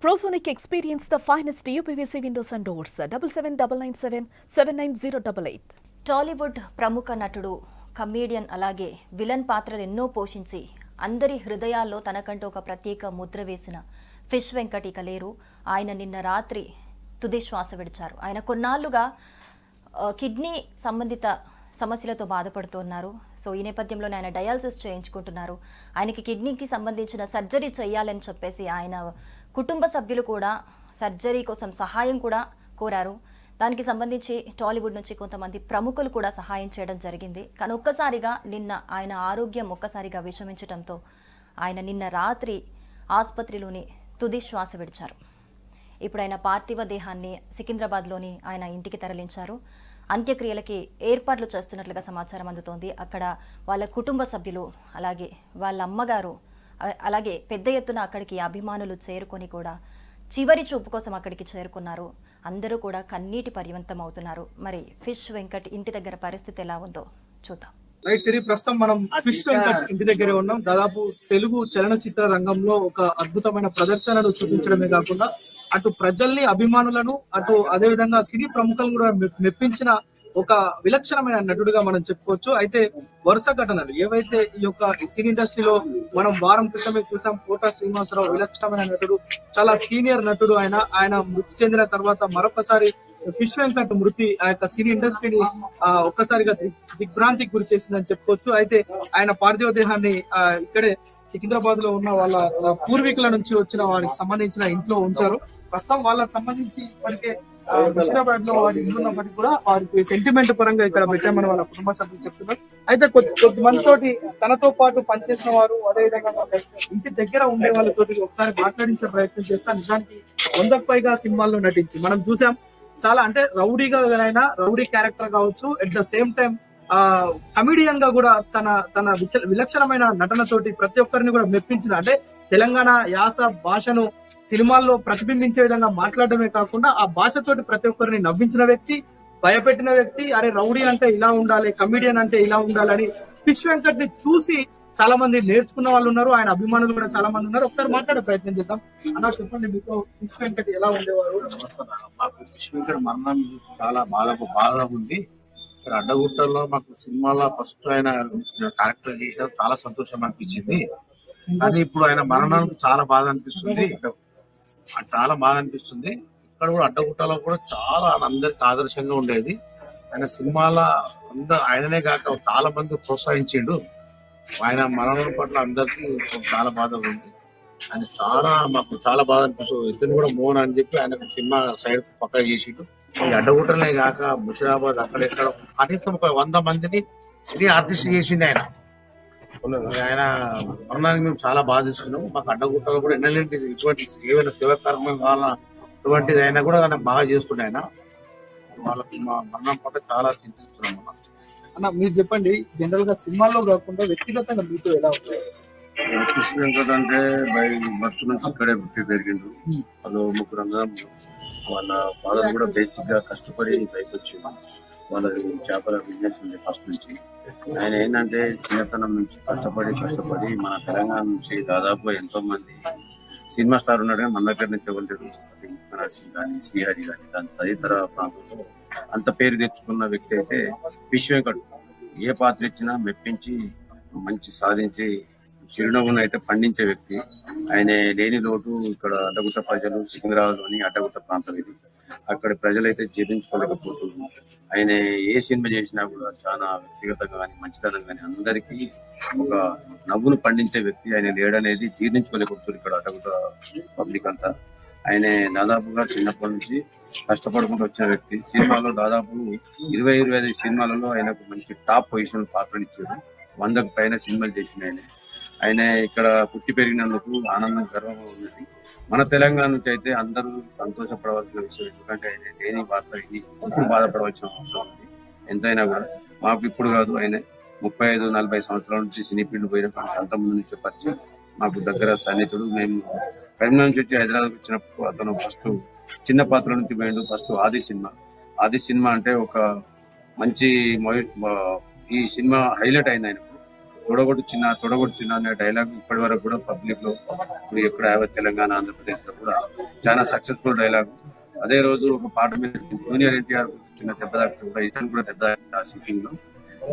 Prosonic experience the finest UPVC windows and doors. 7799779088. Tollywood ప్రముఖ నటుడు comedian అలాగే విలన్ పాత్రలు ఎన్నో పోషించి అందరి హృదయాల్లో తనకంటూ ఒక ప్రత్యేక ముద్ర వేసిన ఫిష్ వెంకట్ ఇక లేరు. ఆయన నిన్న రాత్రి తుది శ్వాస విడిచారు. ఆయన కొన్నాళ్లుగా కిడ్నీ సంబంధిత సమస్యలతో బాధపడుతున్నారు. సో ఈ నేపథ్యంలోనే ఆయన డయాలసిస్ చేయించుకుంటున్నారు. ఆయనకి కిడ్నీకి సంబంధించిన సర్జరీ చేయాలని చెప్పేసి ఆయన కుటుంబ సభ్యులు కూడా సర్జరీ కోసం సహాయం కూడా కోరారు. దానికి సంబంధించి టాలీవుడ్ నుంచి కొంతమంది ప్రముఖులు కూడా సహాయం చేయడం జరిగింది. కానీ ఒక్కసారిగా నిన్న ఆయన ఆరోగ్యం ఒక్కసారిగా విషమించడంతో ఆయన నిన్న రాత్రి ఆసుపత్రిలోని తుది శ్వాస విడిచారు. ఇప్పుడు ఆయన పార్థివ దేహాన్ని సికింద్రాబాద్లోని ఆయన ఇంటికి తరలించారు. అంత్యక్రియలకి ఏర్పాట్లు చేస్తున్నట్లుగా సమాచారం అందుతోంది. అక్కడ వాళ్ళ కుటుంబ సభ్యులు అలాగే వాళ్ళ అమ్మగారు అలాగే పెద్ద ఎత్తున అక్కడికి అభిమానులు చేరుకొని కూడా చివరి చూపు కోసం అక్కడికి చేరుకున్నారు. అందరూ కూడా కన్నీటి పర్యంతం అవుతున్నారు. మరి ఫిష్ వెంకట్ ఇంటి దగ్గర పరిస్థితి ఎలా ఉందో చూద్దాం. రైట్ సిరి, ప్రస్తుతం మనం ఫిష్ వెంకట్ ఇంటి దగ్గరే ఉన్నాం. దాదాపు తెలుగు చలనచిత్ర రంగంలో ఒక అద్భుతమైన ప్రదర్శనలు చూపించడమే కాకుండా అటు ప్రజల్ని అభిమానులను అటు అదే విధంగా సినీ ప్రముఖులను కూడా మెప్పించిన ఒక విలక్షణమైన నటుడుగా మనం చెప్పుకోవచ్చు. అయితే వరుస ఘటనలు ఏవైతే ఈ యొక్క సినీ ఇండస్ట్రీలో మనం వారం క్రితమే చూసాం. కోట శ్రీనివాసరావు విలక్షణమైన నటుడు, చాలా సీనియర్ నటుడు. ఆయన మృతి చెందిన తర్వాత మరొకసారి ఫిష్ వెంకట్ మృతి ఆ యొక్క సినీ ఇండస్ట్రీని ఒక్కసారిగా దిగ్భ్రాంతికి గురి చేసిందని చెప్పుకోవచ్చు. అయితే ఆయన పార్థివ దేహాన్ని ఇక్కడే సికింద్రాబాద్ లో ఉన్న వాళ్ళ పూర్వీకుల నుంచి వచ్చిన వారికి సంబంధించిన ఇంట్లో ఉంచారు. ప్రస్తుతం వాళ్ళకి సంబంధించి ఇప్పటికే హుస్నాబాద్ లో వారి ఇల్లు ఉన్నప్పటికీ కూడా వారికి సెంటిమెంట్ పరంగా ఇక్కడ పెట్టామని వాళ్ళ కుటుంబ సభ్యులు చెప్తున్నారు. అయితే కొద్ది మందితోటి తనతో పాటు పనిచేసిన వారు అదేవిధంగా ఇంటి దగ్గర ఉండే వాళ్ళతోటి ఒకసారి మాట్లాడించే ప్రయత్నం చేస్తా. నిజానికి 100కు పైగా సినిమాల్లో నటించి మనం చూసాం. చాలా అంటే రౌడీగా అయినా రౌడీ క్యారెక్టర్ కావచ్చు, at the same time comedian గా కూడా తన విలక్షణమైన నటనతోటి ప్రతి ఒక్కరిని కూడా మెప్పించిన, అంటే తెలంగాణ యాస భాషను సినిమాల్లో ప్రతిబింబించే విధంగా మాట్లాడటమే కాకుండా ఆ భాషతోటి ప్రతి ఒక్కరిని నవ్వించిన వ్యక్తి, భయపెట్టిన వ్యక్తి. అరే రౌడీ అంటే ఇలా ఉండాలి, కమిడియన్ అంటే ఇలా ఉండాలని ఫిష్ వెంకట్ ని చూసి చాలా మంది నేర్చుకున్న వాళ్ళు ఉన్నారు. ఆయన అభిమానులు కూడా చాలా మంది ఉన్నారు. ఒకసారి మాట్లాడే ప్రయత్నం చేద్దాం. అన్నా చెప్పండి, మీకు ఫిష్ వెంకట్ ఎలా ఉండేవారు? మాకు ఫిష్ వెంకట్ మరణం చాలా బాధగా ఉంది. ఇక్కడ అడ్డగుట్టలో మాకు సినిమాలో ఫస్ట్ ఆయన క్యారెక్టర్ చేసిన చాలా సంతోషం అనిపించింది. కానీ ఇప్పుడు ఆయన మరణానికి చాలా బాధ అనిపిస్తుంది. ఇక్కడ కూడా అడ్డగుట్టలో కూడా చాలా అందరికి ఆదర్శంగా ఉండేది. ఆయన సినిమాల ఆయననే కాక చాలా మంది ప్రోత్సహించిండు. ఆయన మరణం పట్ల అందరికి చాలా బాధ ఉంది. ఆయన మాకు చాలా బాధ అనిపిస్తుంది. ఇతను కూడా మోహన్ అని చెప్పి ఆయనకు సినిమా సైడ్ పక్క చేసిండు. ఈ అడ్డగుట్టలే కాక ముషిరాబాద్ అక్కడెక్కడ కనీసం ఒక 100 మందిని సినీ ఆర్టిస్ట్ చేసిండు ఆయన. ఆయన మరణానికి మేము చాలా బాధిస్తున్నాం. మాకు అడ్డగుట్టలో కూడా ఎన్నెంటి ఇటువంటి ఏమైనా సేవా కార్యక్రమం కావాలన్నా ఇటువంటిది అయినా కూడా ఆయన బాగా చేస్తుండే. ఆయన వాళ్ళకి మా మరణం పట్ల చాలా చింతిస్తున్నాం. అన్న మీరు చెప్పండి, జనరల్ గా సినిమాల్లో కాకుండా వ్యక్తిగతంగా మీతో ఎలా ఉంటాయి? ఫిష్ వెంకట్ అంటే బర్త్ నుంచి ఇక్కడే పుట్టి పెరిగిండు. వాళ్ళు ముగ్గురంగా వాళ్ళ ఫాదర్ కూడా బేసిక్ గా కష్టపడి పైకి వచ్చింది. వాళ్ళ చేపల బిజినెస్ ఉంది ఫస్ట్ నుంచి. ఆయన ఏంటంటే చిన్నతనం నుంచి కష్టపడి మన తెలంగాణ నుంచి దాదాపు ఎంతో మంది సినిమా స్టార్ ఉన్నాడు. కానీ మన దగ్గర నుంచి ఎవరు నరసింగ్ కానీ శ్రీహరి కానీ దాని తదితర ప్రాంతంలో అంత పేరు తెచ్చుకున్న వ్యక్తి అయితే ఫిష్ వెంకట్. ఏ పాత్ర ఇచ్చినా మెప్పించి మంచి సాధించి చిరునవ్వును అయితే పండించే వ్యక్తి. ఆయన లేని లోటు ఇక్కడ అడ్డగుట్ట ప్రజలు, సికింద్రాబాద్లోని అడ్డగుట్ట ప్రాంతం ఇది, అక్కడ ప్రజలైతే జీర్ణించుకోలేకపోతున్నారు. ఆయన ఏ సినిమా చేసినా కూడా చాలా వ్యక్తిగతంగా కానీ మంచితనం కానీ అందరికీ ఒక నవ్వును పండించే వ్యక్తి. ఆయన లేడనేది జీర్ణించుకోలేకపోతున్నారు ఇక్కడ అడ్డగుట్ట పబ్లిక్ అంతా. ఆయన దాదాపుగా చిన్నప్పటి నుంచి కష్టపడుకుంటూ వచ్చిన వ్యక్తి. సినిమాలో దాదాపు 20-25 సినిమాలలో ఆయనకు మంచి టాప్ పొజిషన్ పాత్రలు ఇచ్చారు. 100కు పైన సినిమాలు చేసిన ఆయన ఇక్కడ పుట్టి పెరిగినందుకు ఆనందం గర్వంగా ఉన్నది. మన తెలంగాణ నుంచి అయితే అందరూ సంతోషపడవలసిన విషయం. ఎందుకంటే ఆయన లేని పాత్ర ఇప్పుడు బాధపడవలసిన అవసరం ఉంది. ఎంతైనా కూడా మాకు ఇప్పుడు కాదు, ఆయన 35-40 సంవత్సరాల నుంచి సినీ ఫీల్డ్ పోయిన అంతకుముందు నుంచి పరిచయం, మాకు దగ్గర సన్నిహితుడు. మేము కరీంనగర్ నుంచి వచ్చి హైదరాబాద్ వచ్చినప్పుడు అతను ఫస్ట్ చిన్న పాత్ర నుంచి పోయిండు. ఫస్ట్ ఆది సినిమా అంటే ఒక మంచి ఈ సినిమా హైలైట్ అయింది. ఆయనకు తొడగొట్టు చిన్న అనే డైలాగ్ ఇప్పటి వరకు కూడా పబ్లిక్ లో ఇప్పుడు ఎక్కడ తెలంగాణ ఆంధ్రప్రదేశ్ లో కూడా చాలా సక్సెస్ఫుల్ డైలాగ్. అదే రోజు ఒక పాట మీద జూనియర్ ఎన్టీఆర్ చిన్న దెబ్బ తాకితే కూడా ఇతను కూడా దెబ్బ తాకింది ఆ షూటింగ్ లో.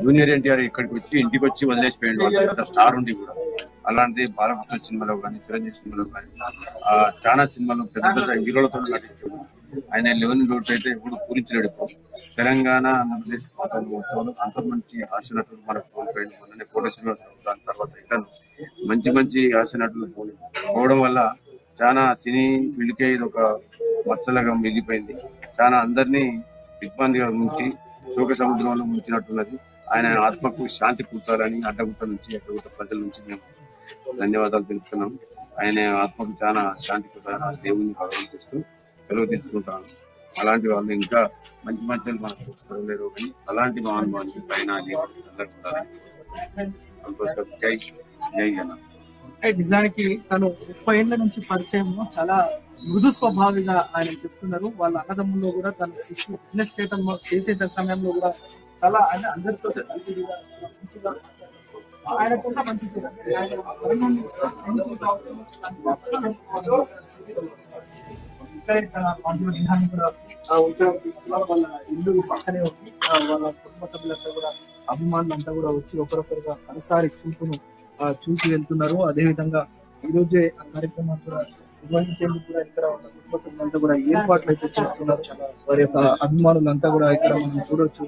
జూనియర్ ఎన్టీఆర్ ఇక్కడికి వచ్చి ఇంటికి వచ్చి వదిలేసిపోయింది, వాళ్ళ పెద్ద స్టార్ ఉండి కూడా. అలాంటి బాలకృష్ణ సినిమాలో కానీ, చిరంజీవి సినిమాలో కానీ, చాలా సినిమాలో పెద్ద పెద్ద హీరోలతో నటించాడు. ఆయన లెవెన్ రోడ్ అయితే ఎప్పుడు పూరించలేడు. తెలంగాణ ఆంధ్రప్రదేశ్ మొత్తంలో అంత మంచి హాస్య నటులు మనకు కోల్పోయింది. మొన్ననే కోటేశ్వర దాని తర్వాత ఇతను మంచి మంచి హాస్య నటులు పోవడం వల్ల చాలా సినీ ఫీల్డ్కే ఇది ఒక మచ్చలుగా మిగిలిపోయింది. చాలా అందరినీ ఇబ్బందిగా ముంచి శోక సముద్రంలో ముంచినట్టున్నది. ఆయన ఆత్మకు శాంతి కూర్చాలని అడ్డగుట్ట నుంచి అడ్డగుట్ట ప్రజల నుంచి మేము ధన్యవాదాలు తెలుపుతున్నాం. ఆయన ఆత్మకు చాలా శాంతి కూర్చాలని దేవుని గౌరవిస్తూ సెలవు తీసుకుంటాను. అలాంటి వాళ్ళు ఇంకా మంచి మంచి మనకు చూసుకోలేరు కానీ అలాంటి మహానుభావునికి పైన సంతోషం. జై జై జన. నిజానికి తను 30 ఏళ్ల నుంచి పరిచయం, చాలా మృదు స్వభావిగా ఆయన చెప్తున్నారు. వాళ్ళ అన్నదమ్ముల్లో కూడా తను బిజినెస్ చేసే సమయంలో కూడా చాలా ఆయన అందరితో మంచిగా ఆయనకున్న మంచి వాళ్ళ ఇల్లు పక్కనే ఉంది. వాళ్ళ కుటుంబ సభ్యులంతా కూడా అభిమానులంతా కూడా వచ్చి ఒకరొకరుగా కనసారి చూపును చూసి వెళ్తున్నారు. అదేవిధంగా ఈ రోజే ఆ కార్యక్రమం కూడా నిర్వహించేందుకు కూడా ఇక్కడ ఉన్న కుటుంబ సభ్యులంతా కూడా ఏర్పాట్లు అయితే చేస్తున్నారు. వారి యొక్క అభిమానులంతా కూడా ఇక్కడ మనం చూడొచ్చు.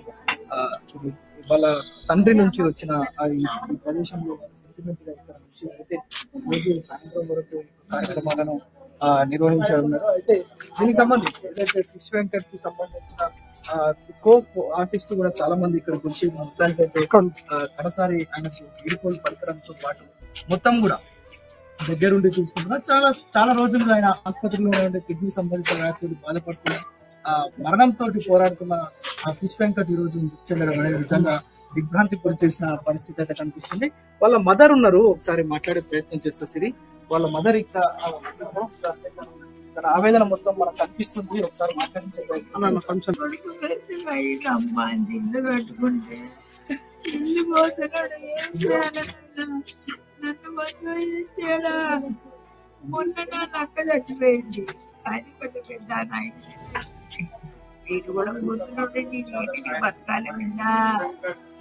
వాళ్ళ తండ్రి నుంచి వచ్చిన ఈ ప్రదేశంలో సెంటిమెంట్ గా ఇక్కడ నుంచి అయితే రోజు సాయంత్రం వరకు కార్యక్రమాలను నిర్వహించారు. అయితే దీనికి సంబంధించి ఏదైతే ఫిష్ వెంకట్ కి సంబంధించిన కో ఆర్టిస్ట్ కూడా చాలా మంది ఇక్కడికి వచ్చి మొత్తానికైతే కడసారి ఆయనకు వీడుకోలు పలకడంతో పాటు మొత్తం కూడా దగ్గరుండి చూసుకుంటున్నారు. చాలా రోజులుగా ఆయన ఆసుపత్రిలో ఉండే కిడ్నీ సంబంధిత వ్యాధులు బాధపడుతున్న మరణంతో పోరాడుతున్న ఫిష్ వెంకట్ ఈ రోజు చెందడం అనేది నిజంగా దిగ్భ్రాంతి గురి చేసిన పరిస్థితి అయితే కనిపిస్తుంది. వాళ్ళ మదర్ ఉన్నారు, ఒకసారి మాట్లాడే ప్రయత్నం చేస్తా సిరి. వాళ్ళ మదర్ ఇక్కడ తన ఆవేదన మొత్తం మనకు కనిపిస్తుంది. ఒకసారి మాట్లాడించే ప్రయత్నం ఫంక్షన్ పెట్టుకుంటే ఇల్లు పోతున్నాడు. ఏం చేయాలన్నా నన్ను మొత్తం ఏం చేయడా. మొన్న నా అక్క చచ్చిపోయింది. అది కొంచెం పెద్ద వీడు కూడా పోతున్నాడు. నేను బతకాలి బిడ్డ,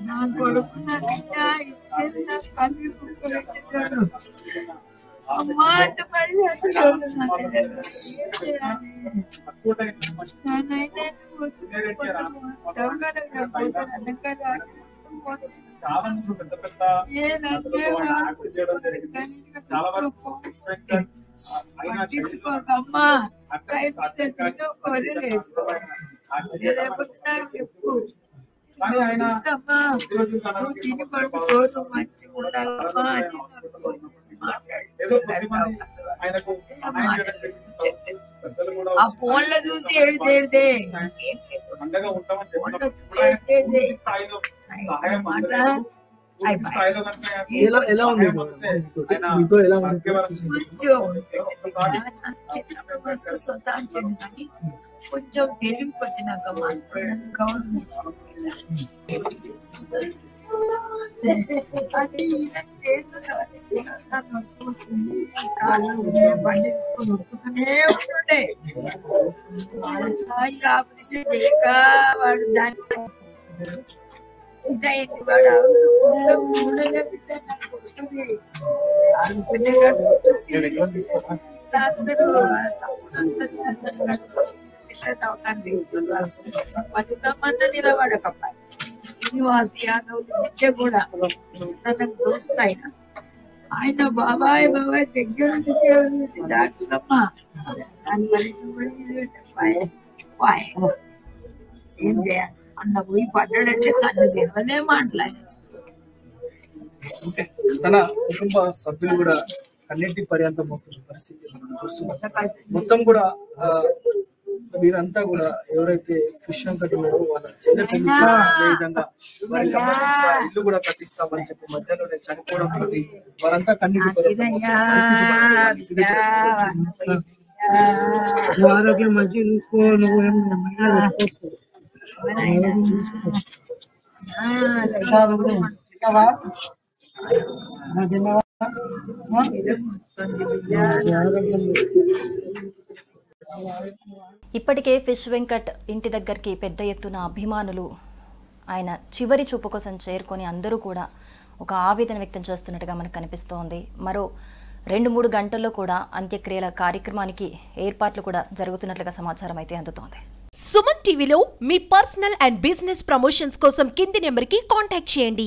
నా కొడుకు నా బిడ్డ ఇచ్చేది నా కళ్ళు పెట్టాడు. అమ్మా అంట పడి పట్టించుకోకమ్మా లేకపోతే నాకు చెప్పు. తిని పడుకోరు మంచిగా ఉండాలమ్మా అని ఆ ఫోన్ లో చూసి ఏడ్చేదే కొంచెం తెలివికి వచ్చినాక అది పండించుకుని ఉంటుండే. ఆపరేషన్ చేయక వాడు దాన్ని ఇదైంది. వాడు అందరూ నిలబడకప్ప శ్రీనివాస్ యాదవ్ విద్య కూడా తనకు దోస్తాయి. ఆయన బాబాయ్ దగ్గర నుంచి డాక్టర్మ్మా దాని ఏం చేయాలి అన్న పోయి పడ్డాడంటే తను తెలియనే మాట్లాడి. తన కుటుంబ సభ్యులు కూడా అన్నింటి పర్యంతం అవుతున్న పరిస్థితి మనం చూస్తున్నాం. మొత్తం కూడా వీరంతా కూడా ఎవరైతే ఫిష్ వెంకట్ ఉన్నారో వాళ్ళ చెల్లె పెంచిన అదే విధంగా వారికి సంబంధించిన ఇల్లు కూడా కట్టిస్తామని చెప్పి మధ్యలోనే చనిపోవడం వారంతా కన్నీటి ఆరోగ్యం మంచి చూసుకో. నువ్వు ఇప్పటికే ఫిష్ వెంకట్ ఇంటి దగ్గరికి పెద్ద ఎత్తున అభిమానులు ఆయన చివరి చూపు కోసం చేరుకొని అందరూ కూడా ఒక ఆవేదన వ్యక్తం చేస్తున్నట్టుగా మనకు కనిపిస్తోంది. మరో 2-3 గంటల్లో కూడా అంత్యక్రియల కార్యక్రమానికి ఏర్పాట్లు కూడా జరుగుతున్నట్లుగా సమాచారం అయితే అందుతోంది. సుమన్ టీవీలో మీ పర్సనల్ అండ్ బిజినెస్ ప్రమోషన్స్ కోసం కింది నెంబర్కి కాంటాక్ట్ చేయండి.